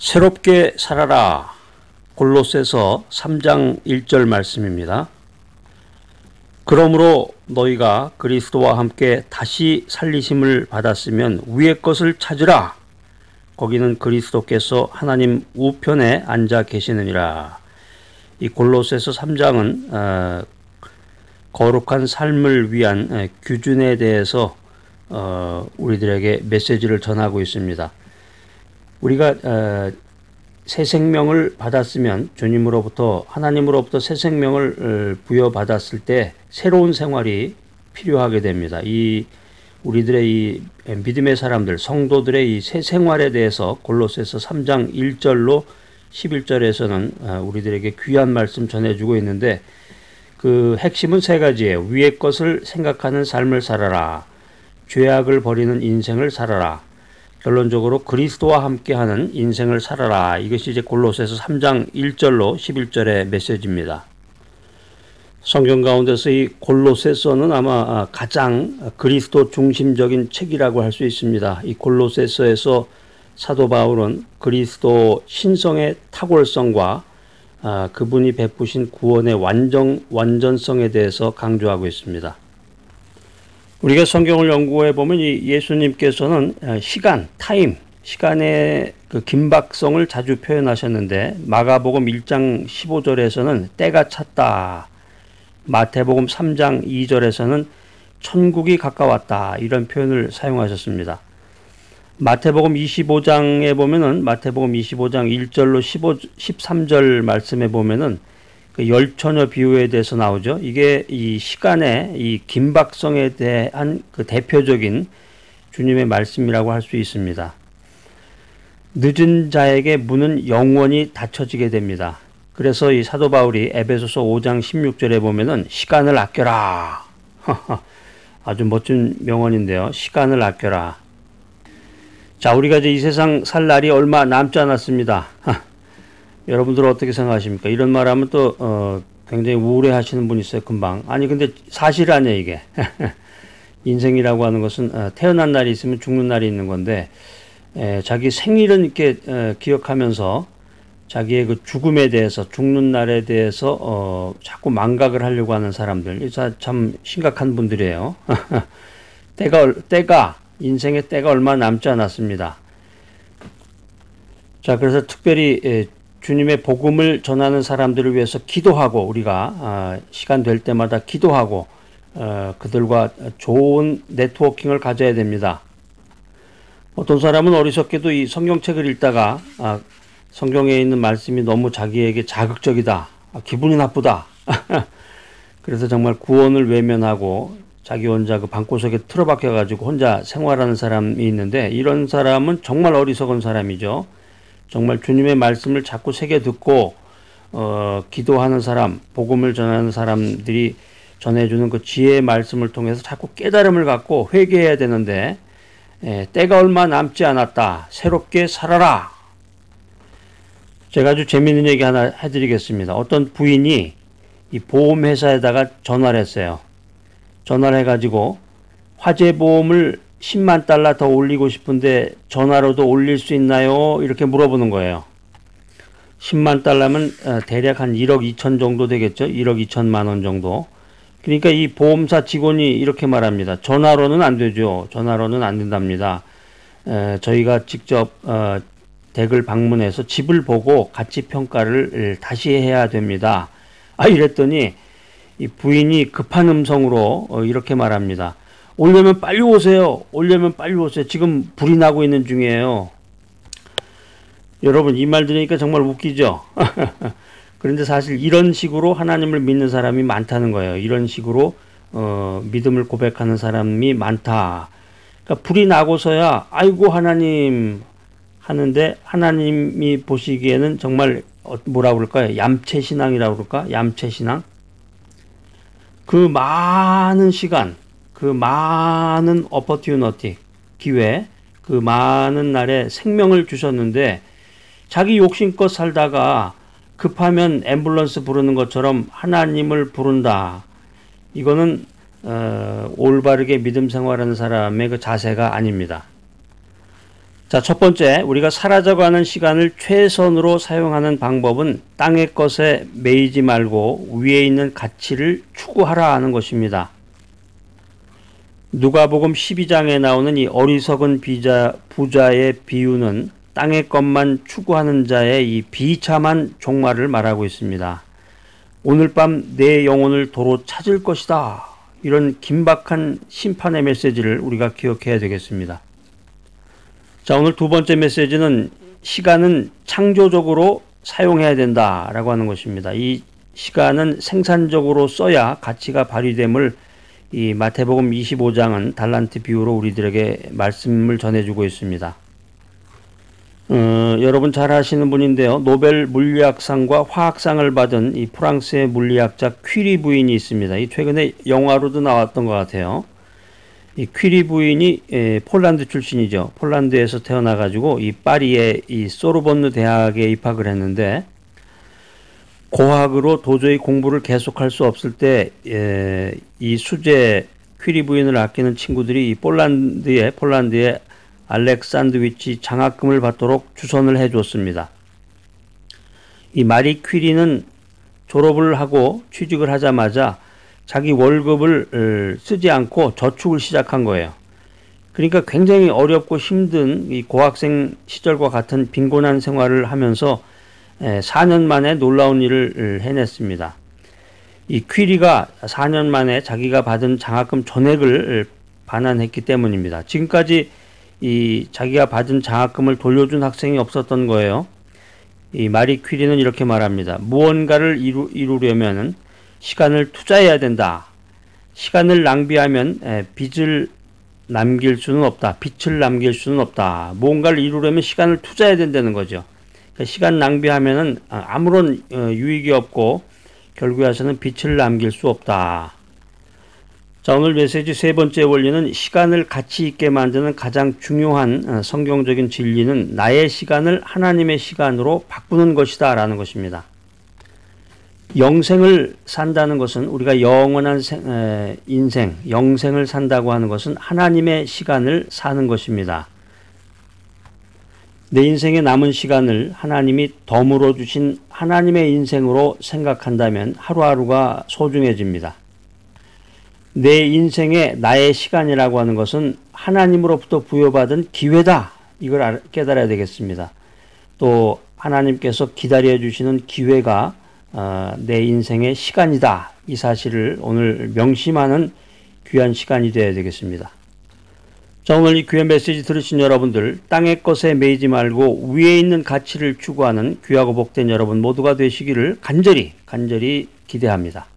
새롭게 살아라. 골로새서 3장 1절 말씀입니다. 그러므로 너희가 그리스도와 함께 다시 살리심을 받았으면 위의 것을 찾으라. 거기는 그리스도께서 하나님 우편에 앉아 계시느니라. 이 골로새서 3장은 거룩한 삶을 위한 규준에 대해서 우리들에게 메시지를 전하고 있습니다. 우리가 새 생명을 받았으면 주님으로부터 하나님으로부터 새 생명을 부여받았을 때 새로운 생활이 필요하게 됩니다. 우리들의 이 믿음의 사람들, 성도들의 이 새 생활에 대해서 골로새서 3장 1절로 11절에서는 우리들에게 귀한 말씀 전해주고 있는데, 그 핵심은 세 가지예요. 위의 것을 생각하는 삶을 살아라. 죄악을 버리는 인생을 살아라. 결론적으로 그리스도와 함께하는 인생을 살아라. 이것이 이제 골로새서 3장 1절로 11절의 메시지입니다. 성경 가운데서 이 골로새서는 아마 가장 그리스도 중심적인 책이라고 할 수 있습니다. 이 골로새서에서 사도 바울은 그리스도 신성의 탁월성과 그분이 베푸신 구원의 완전성에 대해서 강조하고 있습니다. 우리가 성경을 연구해 보면 이 예수님께서는 시간의 그 긴박성을 자주 표현하셨는데, 마가복음 1장 15절에서는 때가 찼다. 마태복음 3장 2절에서는 천국이 가까웠다. 이런 표현을 사용하셨습니다. 마태복음 25장에 보면은 마태복음 25장 1절로 13절 말씀에 보면은 그 열처녀 비유에 대해서 나오죠. 이게 이 시간의 이 긴박성에 대한 그 대표적인 주님의 말씀이라고 할 수 있습니다. 늦은 자에게 문은 영원히 닫혀지게 됩니다. 그래서 이 사도 바울이 에베소서 5장 16절에 보면은 시간을 아껴라. 아주 멋진 명언인데요. 시간을 아껴라. 자, 우리가 이제 이 세상 살 날이 얼마 남지 않았습니다. 여러분들은 어떻게 생각하십니까? 이런 말 하면 또 굉장히 우울해 하시는 분이 있어요. 금방. 아니 근데 사실 아니에요 이게. 인생이라고 하는 것은 태어난 날이 있으면 죽는 날이 있는 건데, 자기 생일은 이렇게 기억하면서 자기의 그 죽음에 대해서, 죽는 날에 대해서 자꾸 망각을 하려고 하는 사람들, 참 심각한 분들이에요. 인생의 때가 얼마 남지 않았습니다. 자, 그래서 특별히 주님의 복음을 전하는 사람들을 위해서 기도하고, 우리가 시간 될 때마다 기도하고 그들과 좋은 네트워킹을 가져야 됩니다. 어떤 사람은 어리석게도 이 성경책을 읽다가 성경에 있는 말씀이 너무 자기에게 자극적이다, 기분이 나쁘다. 그래서 정말 구원을 외면하고 자기 혼자 그 방구석에 틀어박혀 가지고 혼자 생활하는 사람이 있는데, 이런 사람은 정말 어리석은 사람이죠. 정말 주님의 말씀을 자꾸 새겨 듣고 기도하는 사람, 복음을 전하는 사람들이 전해주는 그 지혜의 말씀을 통해서 자꾸 깨달음을 갖고 회개해야 되는데, 때가 얼마 남지 않았다. 새롭게 살아라. 제가 아주 재미있는 얘기 하나 해드리겠습니다. 어떤 부인이 이 보험회사에다가 전화를 했어요. 전화를 해가지고 화재보험을 10만 달러 더 올리고 싶은데 전화로도 올릴 수 있나요? 이렇게 물어보는 거예요. 10만 달러면 대략 한 1억 2천 정도 되겠죠? 1억 2천만 원 정도. 그러니까 이 보험사 직원이 이렇게 말합니다. 전화로는 안 되죠. 전화로는 안 된답니다. 저희가 직접 댁을 방문해서 집을 보고 가치 평가를 다시 해야 됩니다. 이랬더니 이 부인이 급한 음성으로 이렇게 말합니다. 오려면 빨리 오세요. 오려면 빨리 오세요. 지금 불이 나고 있는 중이에요. 여러분, 이 말 들으니까 정말 웃기죠? 그런데 사실 이런 식으로 하나님을 믿는 사람이 많다는 거예요. 이런 식으로 믿음을 고백하는 사람이 많다. 그러니까 불이 나고서야 아이고 하나님 하는데, 하나님이 보시기에는 정말 뭐라고 그럴까요? 얌체신앙이라고 그럴까? 얌체신앙? 그 많은 시간, 그 많은 opportunity, 기회, 그 많은 날에 생명을 주셨는데 자기 욕심껏 살다가 급하면 앰뷸런스 부르는 것처럼 하나님을 부른다. 이거는 올바르게 믿음 생활하는 사람의 그 자세가 아닙니다. 자, 첫 번째, 우리가 사라져가는 시간을 최선으로 사용하는 방법은 땅의 것에 매이지 말고 위에 있는 가치를 추구하라 하는 것입니다. 누가복음 12장에 나오는 이 어리석은 부자의 비유는 땅의 것만 추구하는 자의 이 비참한 종말을 말하고 있습니다. 오늘 밤 내 영혼을 도로 찾을 것이다. 이런 긴박한 심판의 메시지를 우리가 기억해야 되겠습니다. 자, 오늘 두 번째 메시지는 시간은 창조적으로 사용해야 된다라고 하는 것입니다. 이 시간은 생산적으로 써야 가치가 발휘됨을 이 마태복음 25장은 달란트 비유로 우리들에게 말씀을 전해주고 있습니다. 여러분 잘 아시는 분인데요. 노벨 물리학상과 화학상을 받은 이 프랑스의 물리학자 퀴리 부인이 있습니다. 이 최근에 영화로도 나왔던 것 같아요. 이 퀴리 부인이 폴란드 출신이죠. 폴란드에서 태어나가지고 이 파리의 이 소르본느 대학에 입학을 했는데 고학으로 도저히 공부를 계속할 수 없을 때 이 수제 퀴리 부인을 아끼는 친구들이 이 폴란드의 알렉산드위치 장학금을 받도록 주선을 해줬습니다. 이 마리 퀴리는 졸업을 하고 취직을 하자마자 자기 월급을 쓰지 않고 저축을 시작한 거예요. 그러니까 굉장히 어렵고 힘든 이 고학생 시절과 같은 빈곤한 생활을 하면서 4년 만에 놀라운 일을 해냈습니다. 이 퀴리가 4년 만에 자기가 받은 장학금 전액을 반환했기 때문입니다. 지금까지 이 자기가 받은 장학금을 돌려준 학생이 없었던 거예요. 이 마리 퀴리는 이렇게 말합니다. 무언가를 이루려면 시간을 투자해야 된다. 시간을 낭비하면 빚을 남길 수는 없다. 빛을 남길 수는 없다. 무언가를 이루려면 시간을 투자해야 된다는 거죠. 그러니까 시간 낭비하면은 아무런 유익이 없고 결국에 와서는 빛을 남길 수 없다. 자, 오늘 메시지 세 번째 원리는 시간을 가치 있게 만드는 가장 중요한 성경적인 진리는 나의 시간을 하나님의 시간으로 바꾸는 것이다 라는 것입니다. 영생을 산다는 것은 우리가 영원한 인생, 영생을 산다고 하는 것은 하나님의 시간을 사는 것입니다. 내 인생의 남은 시간을 하나님이 덤으로 주신 하나님의 인생으로 생각한다면 하루하루가 소중해집니다. 내 인생의 나의 시간이라고 하는 것은 하나님으로부터 부여받은 기회다. 이걸 깨달아야 되겠습니다. 또 하나님께서 기다려 주시는 기회가 내 인생의 시간이다. 이 사실을 오늘 명심하는 귀한 시간이 되어야 되겠습니다. 자, 오늘 이 귀한 메시지 들으신 여러분들, 땅의 것에 매이지 말고 위에 있는 가치를 추구하는 귀하고 복된 여러분 모두가 되시기를 간절히 기대합니다.